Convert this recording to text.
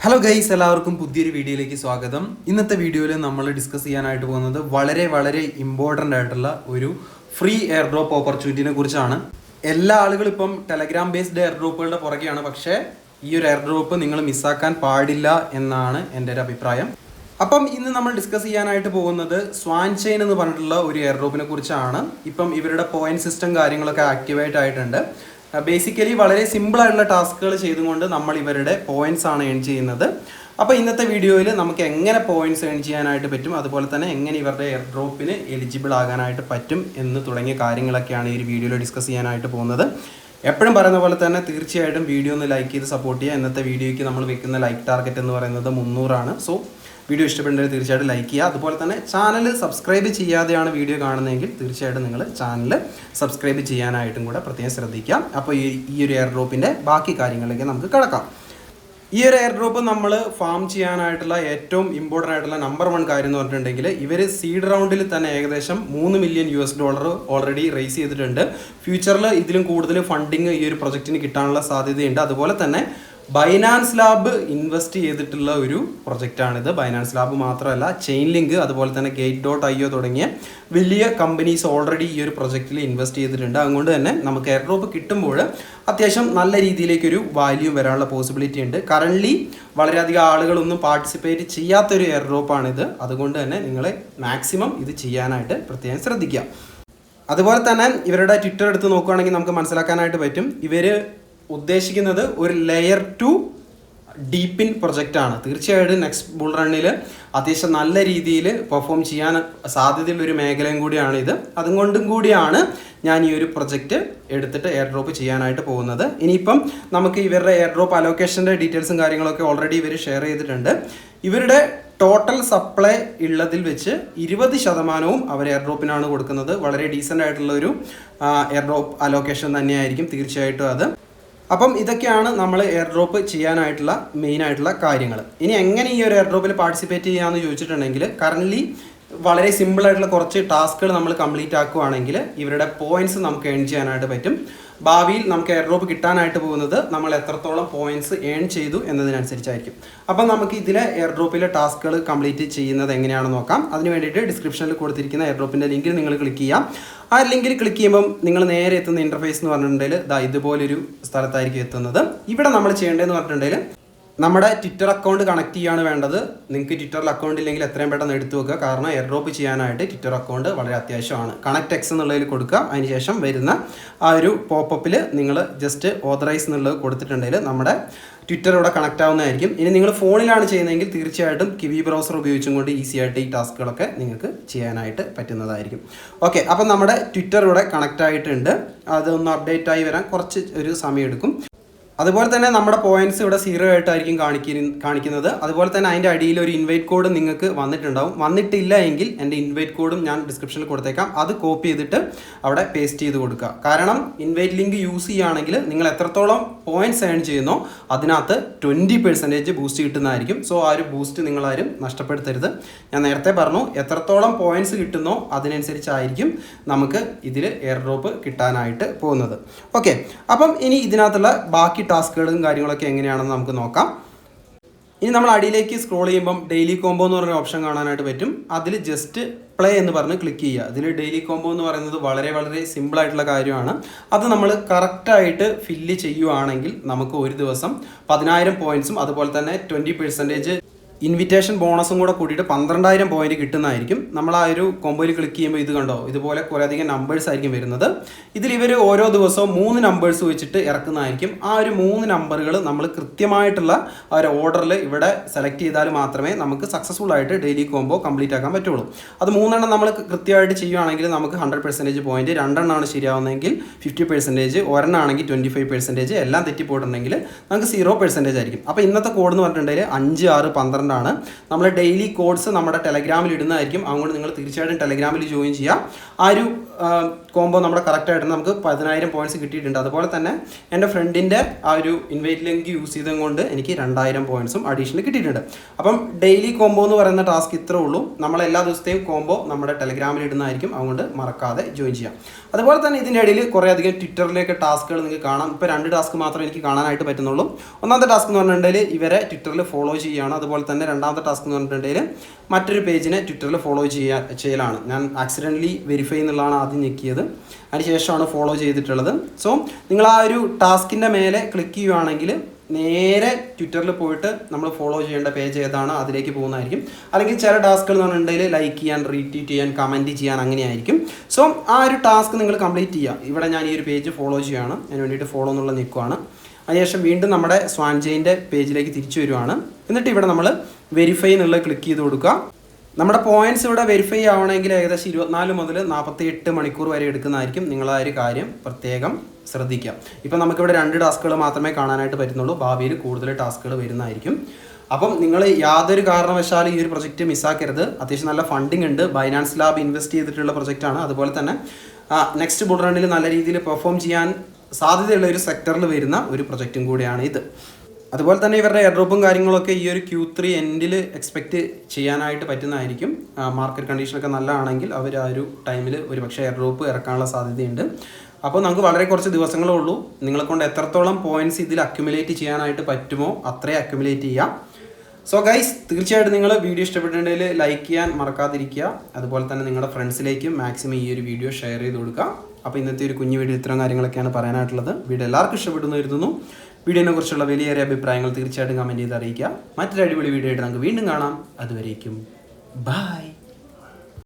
Hello guys, എല്ലാവർക്കും പുതിയൊരു വീഡിയോയിലേക്ക് സ്വാഗതം. ഇന്നത്തെ വീഡിയോയിൽ നമ്മൾ ഡിസ്കസ് ചെയ്യാനായിട്ട് പോകുന്നത് വളരെ ഇമ്പോർട്ടൻ്റ് ആയിട്ടുള്ള ഒരു ഫ്രീ എയർ ഡ്രോപ്പ് ഓപ്പർച്യൂണിറ്റിനെ കുറിച്ചാണ്. എല്ലാ ആളുകളും ഇപ്പം ടെലഗ്രാം ബേസ്ഡ് എയർ ഡ്രോപ്പുകളുടെ പുറകെയാണ്. പക്ഷേ ഈ ഒരു എയർ ഡ്രോപ്പ് നിങ്ങൾ മിസ്സാക്കാൻ പാടില്ല എന്നാണ് എൻ്റെ ഒരു അഭിപ്രായം. അപ്പം ഇന്ന് നമ്മൾ ഡിസ്കസ് ചെയ്യാനായിട്ട് പോകുന്നത് സ്വാൻ ചെയിൻ എന്ന് പറഞ്ഞിട്ടുള്ള ഒരു എയർ ഡ്രോപ്പിനെ കുറിച്ചാണ്. ഇപ്പം ഇവരുടെ പോയിന്റ് സിസ്റ്റം കാര്യങ്ങളൊക്കെ ആക്ടിവേറ്റ് ആയിട്ടുണ്ട്. ബേസിക്കലി വളരെ സിമ്പിൾ ആയിട്ടുള്ള ടാസ്കുകൾ ചെയ്തുകൊണ്ട് നമ്മൾ ഇവരുടെ പോയിന്റ്സ് ആണ് ഏൺ ചെയ്യുന്നത്. അപ്പോൾ ഇന്നത്തെ വീഡിയോയിൽ നമുക്ക് എങ്ങനെ പോയിന്റ്സ് ഏൺ ചെയ്യാനായിട്ട് പറ്റും, അതുപോലെ തന്നെ എങ്ങനെ ഇവരുടെ എയർ ഡ്രോപ്പിന് എലിജിബിൾ ആകാനായിട്ട് പറ്റും എന്ന് തുടങ്ങിയ കാര്യങ്ങളൊക്കെയാണ് ഈ ഒരു വീഡിയോയിൽ ഡിസ്കസ് ചെയ്യാനായിട്ട് പോകുന്നത്. എപ്പോഴും പറയുന്ന പോലെ തന്നെ തീർച്ചയായിട്ടും വീഡിയോ ഒന്ന് ലൈക്ക് ചെയ്ത് സപ്പോർട്ട് ചെയ്യുക. ഇന്നത്തെ വീഡിയോയ്ക്ക് നമ്മൾ വെക്കുന്ന ലൈക്ക് ടാർഗറ്റ് എന്ന് പറയുന്നത് 300 സോ വീഡിയോ ഇഷ്ടപ്പെടുന്നവർ തീർച്ചയായിട്ടും ലൈക്ക് ചെയ്യുക. അതുപോലെ തന്നെ ചാനൽ സബ്സ്ക്രൈബ് ചെയ്യാതെയാണ് വീഡിയോ കാണുന്നതെങ്കിൽ തീർച്ചയായിട്ടും നിങ്ങൾ ചാനൽ സബ്സ്ക്രൈബ് ചെയ്യാനായിട്ടും കൂടെ പ്രത്യേകം ശ്രദ്ധിക്കാം. അപ്പോൾ ഈ ഒരു എയർ ഡ്രോപ്പിൻ്റെ ബാക്കി കാര്യങ്ങളിലേക്ക് നമുക്ക് കിടക്കാം. ഈ ഒരു എയർ ഡ്രോപ്പ് നമ്മൾ ഫാം ചെയ്യാനായിട്ടുള്ള ഏറ്റവും ഇമ്പോർട്ടൻ്റ് ആയിട്ടുള്ള നമ്പർ 1 കാര്യം എന്ന് പറഞ്ഞിട്ടുണ്ടെങ്കിൽ ഇവർ സീഡ് റൗണ്ടിൽ തന്നെ ഏകദേശം $3 മില്യൺ ഓൾറെഡി റേസ് ചെയ്തിട്ടുണ്ട്. ഫ്യൂച്ചറിൽ ഇതിലും കൂടുതൽ ഫണ്ടിങ് ഈ ഒരു പ്രൊജക്റ്റിന് കിട്ടാനുള്ള സാധ്യതയുണ്ട്. അതുപോലെ തന്നെ ബൈനാൻസ് ലാബ് ഇൻവെസ്റ്റ് ചെയ്തിട്ടുള്ള ഒരു പ്രൊജക്റ്റാണിത്. ബൈനാൻസ് ലാബ് മാത്രമല്ല, ചെയിൻ ലിങ്ക്, അതുപോലെ തന്നെ Gate.io തുടങ്ങിയ വലിയ കമ്പനീസ് ഓൾറെഡി ഈ ഒരു പ്രൊജക്റ്റിൽ ഇൻവെസ്റ്റ് ചെയ്തിട്ടുണ്ട്. അതുകൊണ്ട് തന്നെ നമുക്ക് എയർ ഡ്രോപ്പ് കിട്ടുമ്പോൾ അത്യാവശ്യം നല്ല രീതിയിലേക്കൊരു വാല്യൂ വരാനുള്ള പോസിബിലിറ്റി ഉണ്ട്. കറൻ്റ്ലി വളരെയധികം ആളുകളൊന്നും പാർട്ടിസിപ്പേറ്റ് ചെയ്യാത്തൊരു എയർ ഡ്രോപ്പാണിത്. അതുകൊണ്ട് തന്നെ നിങ്ങൾ മാക്സിമം ഇത് ചെയ്യാനായിട്ട് പ്രത്യേകം ശ്രദ്ധിക്കുക. അതുപോലെ തന്നെ ഇവരുടെ ട്വിറ്റർ എടുത്ത് നോക്കുകയാണെങ്കിൽ നമുക്ക് മനസ്സിലാക്കാനായിട്ട് പറ്റും, ഇവർ ഉദ്ദേശിക്കുന്നത് ഒരു ലെയർ 2 ഡീപ്പിൻ പ്രൊജക്റ്റാണ്. തീർച്ചയായിട്ടും നെക്സ്റ്റ് ബുൾ റണ്ണിൽ അത്യാവശ്യം നല്ല രീതിയിൽ പെർഫോം ചെയ്യാൻ സാധ്യതയുള്ളൊരു മേഖലയും കൂടിയാണ് ഇത്. അതുകൊണ്ടും കൂടിയാണ് ഞാൻ ഈ ഒരു പ്രൊജക്റ്റ് എടുത്തിട്ട് എയർ ഡ്രോപ്പ് ചെയ്യാനായിട്ട് പോകുന്നത്. ഇനിയിപ്പം നമുക്ക് ഇവരുടെ എയർ ഡ്രോപ്പ് അലോക്കേഷൻ്റെ ഡീറ്റെയിൽസും കാര്യങ്ങളൊക്കെ ഓൾറെഡി ഇവർ ഷെയർ ചെയ്തിട്ടുണ്ട്. ഇവരുടെ ടോട്ടൽ സപ്ലൈ ഉള്ളതിൽ വെച്ച് 20% അവർ എയർ ഡ്രോപ്പിനാണ് കൊടുക്കുന്നത്. വളരെ ഡീസൻ്റ് ആയിട്ടുള്ള ഒരു എയർ ഡ്രോപ്പ് അലോക്കേഷൻ തന്നെയായിരിക്കും തീർച്ചയായിട്ടും അത്. അപ്പം ഇതൊക്കെയാണ് നമ്മൾ എയർ ഡ്രോപ്പ് ചെയ്യാനായിട്ടുള്ള മെയിൻ ആയിട്ടുള്ള കാര്യങ്ങൾ. ഇനി എങ്ങനെ ഈ ഒരു എയർ ഡ്രോപ്പിൽ പാർട്ടിസിപ്പേറ്റ് ചെയ്യാമെന്ന് ചോദിച്ചിട്ടുണ്ടെങ്കിൽ കറൻ്റ്ലി വളരെ സിമ്പിളായിട്ടുള്ള കുറച്ച് ടാസ്കുകൾ നമ്മൾ കംപ്ലീറ്റ് ആക്കുകയാണെങ്കിൽ ഇവരുടെ പോയിന്റ്സ് നമുക്ക് ഏൺ ചെയ്യാനായിട്ട് പറ്റും. ഭാവിയിൽ നമുക്ക് എയർ ഡ്രോപ്പ് കിട്ടാനായിട്ട് പോകുന്നത് നമ്മൾ എത്രത്തോളം പോയിന്റ്സ് ഏൺ ചെയ്തു എന്നതിനനുസരിച്ചായിരിക്കും. അപ്പം നമുക്ക് ഇതിലെ എയർ ഡ്രോപ്പിലെ ടാസ്കുകൾ കംപ്ലീറ്റ് ചെയ്യുന്നത് എങ്ങനെയാണെന്ന് നോക്കാം. അതിന് വേണ്ടിയിട്ട് ഡിസ്ക്രിപ്ഷനിൽ കൊടുത്തിരിക്കുന്ന എയർ ഡ്രോപ്പിൻ്റെ ലിങ്കിൽ നിങ്ങൾ ക്ലിക്ക് ചെയ്യാം. ആ ലിങ്കിൽ ക്ലിക്ക് ചെയ്യുമ്പം നിങ്ങൾ നേരെ എത്തുന്ന ഇൻ്റർഫേസ് എന്ന് പറഞ്ഞിട്ടുണ്ടെങ്കിൽ ഇതുപോലൊരു സ്ഥലത്തായിരിക്കും എത്തുന്നത്. ഇവിടെ നമ്മൾ ചെയ്യേണ്ടതെന്ന് പറഞ്ഞിട്ടുണ്ടെങ്കിൽ നമ്മുടെ ട്വിറ്റർ അക്കൗണ്ട് കണക്ട് ചെയ്യാണ് വേണ്ടത്. നിങ്ങൾക്ക് ട്വിറ്ററിൽ അക്കൗണ്ട് ഇല്ലെങ്കിൽ എത്രയും പെട്ടെന്ന് എടുത്തു വെക്കുക. കാരണം എയർ ഡ്രോപ്പ് ചെയ്യാനായിട്ട് ട്വിറ്റർ അക്കൗണ്ട് വളരെ അത്യാവശ്യമാണ്. കണക്ട് എക്സ് എന്നുള്ളതിൽ കൊടുക്കുക. അതിനുശേഷം വരുന്ന ആ ഒരു പോപ്പപ്പിൽ നിങ്ങൾ ജസ്റ്റ് ഓതറൈസ് എന്നുള്ളത് കൊടുത്തിട്ടുണ്ടെങ്കിൽ നമ്മുടെ ട്വിറ്റർ ഇവിടെ കണക്ട് ആവുന്നതായിരിക്കും. ഇനി നിങ്ങൾ ഫോണിലാണ് ചെയ്യുന്നതെങ്കിൽ തീർച്ചയായിട്ടും കിവി ബ്രൗസർ ഉപയോഗിച്ചും കൊണ്ട് ഈസി ആയിട്ട് ഈ ടാസ്കുകളൊക്കെ നിങ്ങൾക്ക് ചെയ്യാനായിട്ട് പറ്റുന്നതായിരിക്കും. ഓക്കെ, അപ്പം നമ്മുടെ ട്വിറ്റർ ഇവിടെ കണക്ട് ആയിട്ടുണ്ട്. അതൊന്ന് അപ്ഡേറ്റ് ആയി വരാൻ കുറച്ച് ഒരു സമയം എടുക്കും. അതുപോലെ തന്നെ നമ്മുടെ പോയിന്റ്സ് ഇവിടെ 0 ആയിട്ടായിരിക്കും കാണിക്കുന്നത്. അതുപോലെ തന്നെ അതിൻ്റെ അടിയിൽ ഒരു ഇൻവൈറ്റ് കോഡ് നിങ്ങൾക്ക് വന്നിട്ടുണ്ടാവും. വന്നിട്ടില്ല എങ്കിൽ എൻ്റെ ഇൻവൈറ്റ് കോഡും ഞാൻ ഡിസ്ക്രിപ്ഷനിൽ കൊടുത്തേക്കാം. അത് കോപ്പി ചെയ്തിട്ട് അവിടെ പേസ്റ്റ് ചെയ്ത് കൊടുക്കുക. കാരണം ഇൻവൈറ്റ് ലിങ്ക് യൂസ് ചെയ്യുകയാണെങ്കിൽ നിങ്ങൾ എത്രത്തോളം പോയിന്റ്സ് ഏൺ ചെയ്യുന്നോ അതിനകത്ത് 20% ബൂസ്റ്റ് കിട്ടുന്നതായിരിക്കും. സോ ആ ഒരു ബൂസ്റ്റ് നിങ്ങളാരും നഷ്ടപ്പെടുത്തരുത്. ഞാൻ നേരത്തെ പറഞ്ഞു, എത്രത്തോളം പോയിന്റ്സ് കിട്ടുന്നോ അതിനനുസരിച്ചായിരിക്കും നമുക്ക് ഇതിൽ എയർ ഡ്രോപ്പ് കിട്ടാനായിട്ട് പോകുന്നത്. ഓക്കെ, അപ്പം ഇനി ഇതിനകത്തുള്ള ബാക്കി ടാസ്കുകളും കാര്യങ്ങളൊക്കെ എങ്ങനെയാണെന്ന് നമുക്ക് നോക്കാം. ഇനി നമ്മൾ അടിയിലേക്ക് സ്ക്രോൾ ചെയ്യുമ്പം ഡെയിലി കോംബോ എന്ന് പറഞ്ഞ ഓപ്ഷൻ കാണാനായിട്ട് പറ്റും. അതിൽ ജസ്റ്റ് പ്ലേ എന്ന് പറഞ്ഞ് ക്ലിക്ക് ചെയ്യുക. അതിൽ ഡെയിലി കോംബോ എന്ന് പറയുന്നത് വളരെ സിമ്പിൾ ആയിട്ടുള്ള കാര്യമാണ്. അത് നമ്മൾ കറക്റ്റായിട്ട് ഫില്ല് ചെയ്യുവാണെങ്കിൽ നമുക്ക് ഒരു ദിവസം 10,000 പോയിന്റ്സും അതുപോലെ തന്നെ 20% ഇൻവിറ്റേഷൻ ബോണസും കൂടെ കൂട്ടിയിട്ട് 12,000 പോയിന്റ് കിട്ടുന്നതായിരിക്കും. നമ്മൾ ആ ഒരു കോംബോയിൽ ക്ലിക്ക് ചെയ്യുമ്പോൾ ഇത് കണ്ടോ, ഇതുപോലെ കുറേയധികം നമ്പേഴ്സ് ആയിരിക്കും വരുന്നത്. ഇതിൽ ഇവർ ഓരോ ദിവസവും 3 നമ്പേഴ്സ് വെച്ചിട്ട് ഇറക്കുന്നതായിരിക്കും. ആ ഒരു 3 നമ്പറുകൾ നമ്മൾ കൃത്യമായിട്ടുള്ള ആ ഒരു ഓർഡറിൽ ഇവിടെ സെലക്ട് ചെയ്താൽ മാത്രമേ നമുക്ക് സക്സസ്ഫുൾ ആയിട്ട് ഡെയിലി കോംബോ കംപ്ലീറ്റ് ആക്കാൻ പറ്റുള്ളൂ. അത് 3 എണ്ണം നമ്മൾ കൃത്യമായിട്ട് ചെയ്യുകയാണെങ്കിൽ നമുക്ക് 100% പോയിന്റ്, 2 എണ്ണമാണ് ശരിയാവുന്നതെങ്കിൽ 50%, ഒരെണ്ണമാണെങ്കിൽ 25%, എല്ലാം തെറ്റിപ്പോയിട്ടുണ്ടെങ്കിൽ നമുക്ക് 0% ആയിരിക്കും. അപ്പോൾ ഇന്നത്തെ കോഡ് എന്ന് പറഞ്ഞിട്ടുണ്ടെങ്കിൽ 5, 6, 12 ആണ്. നമ്മൾ ഡെയിലി കോഡ്സ് നമ്മുടെ ടെലഗ്രാമിൽ ഇടുന്നതായിരിക്കും. അതുകൊണ്ട് നിങ്ങൾ തീർച്ചയായിട്ടും ടെലഗ്രാമിൽ ജോയിൻ ചെയ്യുക. ആ ഒരു കോംബോ നമ്മുടെ കറക്റ്റായിട്ട് നമുക്ക് 10,000 പോയിന്റ്സ് കിട്ടിയിട്ടുണ്ട്. അതുപോലെ തന്നെ എൻ്റെ ഫ്രണ്ടിൻ്റെ ആ ഒരു ഇൻവൈറ്റ് ലിങ്ക് യൂസ് ചെയ്തത് കൊണ്ട് എനിക്ക് 2,000 പോയിന്റ്സും അഡീഷണൽ കിട്ടിയിട്ടുണ്ട്. അപ്പം ഡെയിലി കോംബോ എന്ന് പറയുന്ന ടാസ്ക് ഇത്രേ ഉള്ളൂ. നമ്മൾ എല്ലാ ദിവസത്തെയും കോംബോ നമ്മുടെ ടെലഗ്രാമിൽ ഇടുന്നതായിരിക്കും, അതുകൊണ്ട് മറക്കാതെ ജോയിൻ ചെയ്യാം. അതുപോലെ തന്നെ ഇതിൻ്റെ ഇടയിൽ കുറേ അധികം ട്വിറ്ററിലേക്ക് ടാസ്കുകൾ നിങ്ങൾക്ക് കാണാം. ഇപ്പോൾ 2 ടാസ്ക് മാത്രമേ എനിക്ക് കാണാനായിട്ട് പറ്റുന്നുള്ളൂ. ഒന്നാമത്തെ ടാസ്ക് എന്ന് പറഞ്ഞിട്ടുണ്ടെങ്കിൽ ഇവരെ ട്വിറ്ററിൽ ഫോളോ ചെയ്യുകയാണ്. അതുപോലെ തന്നെ രണ്ടാമത്തെ ടാസ്ക് എന്ന് പറഞ്ഞിട്ടുണ്ടെങ്കിൽ മറ്റൊരു പേജിനെ ട്വിറ്ററിൽ ഫോളോ ചെയ്യലാണ്. ഞാൻ ആക്സിഡൻ്റലി വെരിഫൈ എന്നുള്ളതാണ് ആദ്യം ഞെക്കിയത്, അതിനുശേഷമാണ് ഫോളോ ചെയ്തിട്ടുള്ളത്. സോ നിങ്ങൾ ആ ഒരു ടാസ്കിൻ്റെ മേലെ ക്ലിക്ക് ചെയ്യുകയാണെങ്കിൽ നേരെ ട്വിറ്ററിൽ പോയിട്ട് നമ്മൾ ഫോളോ ചെയ്യേണ്ട പേജ് ഏതാണ് അതിലേക്ക് പോകുന്നതായിരിക്കും. അല്ലെങ്കിൽ ചില ടാസ്കുകൾ എന്ന് പറഞ്ഞിട്ടുണ്ടെങ്കിൽ ലൈക്ക് ചെയ്യാൻ, റീട്വീറ്റ് ചെയ്യാൻ, കമൻറ്റ് ചെയ്യാൻ അങ്ങനെയായിരിക്കും. സോ ആ ഒരു ടാസ്ക് നിങ്ങൾ കംപ്ലീറ്റ് ചെയ്യുക. ഇവിടെ ഞാൻ ഈ ഒരു പേജ് ഫോളോ ചെയ്യുകയാണ്, അതിന് വേണ്ടിയിട്ട് ഫോളോ എന്നുള്ള നിൽക്കുവാണ്. അതിനുശേഷം വീണ്ടും നമ്മുടെ സ്വാൻജയിൻ്റെ പേജിലേക്ക് തിരിച്ചു വരുവാണ്. എന്നിട്ട് ഇവിടെ നമ്മൾ വെരിഫൈ എന്നുള്ളത് ക്ലിക്ക് ചെയ്ത് കൊടുക്കുക. നമ്മുടെ പോയിന്റ്സ് ഇവിടെ വെരിഫൈ ആവണമെങ്കിൽ ഏകദേശം 24 മുതൽ 48 മണിക്കൂർ വരെ എടുക്കുന്നതായിരിക്കും. നിങ്ങൾ ആ ഒരു കാര്യം പ്രത്യേകം ശ്രദ്ധിക്കാം. ഇപ്പം നമുക്കിവിടെ 2 ടാസ്കുകൾ മാത്രമേ കാണാനായിട്ട് പറ്റുന്നുള്ളൂ. ഭാവിയിൽ കൂടുതൽ ടാസ്കുകൾ വരുന്നതായിരിക്കും. അപ്പം നിങ്ങൾ യാതൊരു കാരണവശാലും ഈ ഒരു പ്രൊജക്റ്റ് മിസ്സാക്കരുത്. അത്യാവശ്യം നല്ല ഫണ്ടിങ് ഉണ്ട്. ബൈനാൻസ് ലാബ് ഇൻവെസ്റ്റ് ചെയ്തിട്ടുള്ള പ്രൊജക്റ്റാണ്. അതുപോലെ തന്നെ നെക്സ്റ്റ് ബുൾ റണ്ണിൽ നല്ല രീതിയിൽ പെർഫോം ചെയ്യാൻ സാധ്യതയുള്ള ഒരു സെക്ടറിൽ വരുന്ന ഒരു പ്രൊജക്റ്റും കൂടിയാണ് ഇത്. അതുപോലെ തന്നെ ഇവരുടെ എയർ ഡ്രോപ്പും കാര്യങ്ങളൊക്കെ ഈ ഒരു Q3 എൻഡിൽ എക്സ്പെക്റ്റ് ചെയ്യാനായിട്ട് പറ്റുന്നതായിരിക്കും. മാർക്കറ്റ് കണ്ടീഷനൊക്കെ നല്ലതാണെങ്കിൽ അവർ ആ ഒരു ടൈമിൽ ഒരു പക്ഷേ എയർ ഡ്രോപ്പ് ഇറക്കാനുള്ള സാധ്യതയുണ്ട്. അപ്പോൾ നമുക്ക് വളരെ കുറച്ച് ദിവസങ്ങളേ ഉള്ളൂ. നിങ്ങളെ കൊണ്ട് എത്രത്തോളം പോയിന്റ്സ് ഇതിൽ അക്യുമുലേറ്റ് ചെയ്യാനായിട്ട് പറ്റുമോ അത്രയും അക്യുമുലേറ്റ് ചെയ്യാം. സോ ഗൈസ്, തീർച്ചയായിട്ടും നിങ്ങൾ വീഡിയോ ഇഷ്ടപ്പെട്ടിട്ടുണ്ടെങ്കിൽ ലൈക്ക് ചെയ്യാൻ മറക്കാതിരിക്കുക. അതുപോലെ തന്നെ നിങ്ങളുടെ ഫ്രണ്ട്സിലേക്കും മാക്സിമം ഈ ഒരു വീഡിയോ ഷെയർ ചെയ്ത് കൊടുക്കുക. അപ്പോൾ ഇന്നത്തെ ഒരു കുഞ്ഞു വീഡിയോ ഇത്തരം കാര്യങ്ങളൊക്കെയാണ് പറയാനായിട്ടുള്ളത്. വീഡിയോ എല്ലാവർക്കും ഇഷ്ടപ്പെടുന്നു കരുതുന്നു. വീഡിയോനെ കുറിച്ചുള്ള വലിയേറെ അഭിപ്രായങ്ങൾ തീർച്ചയായിട്ടും കമൻറ്റ് ചെയ്ത് അറിയിക്കുക. മറ്റൊരു അടിപൊളി വീഡിയോ ആയിട്ട് നമുക്ക് വീണ്ടും കാണാം. അതുവരേക്കും ബൈ.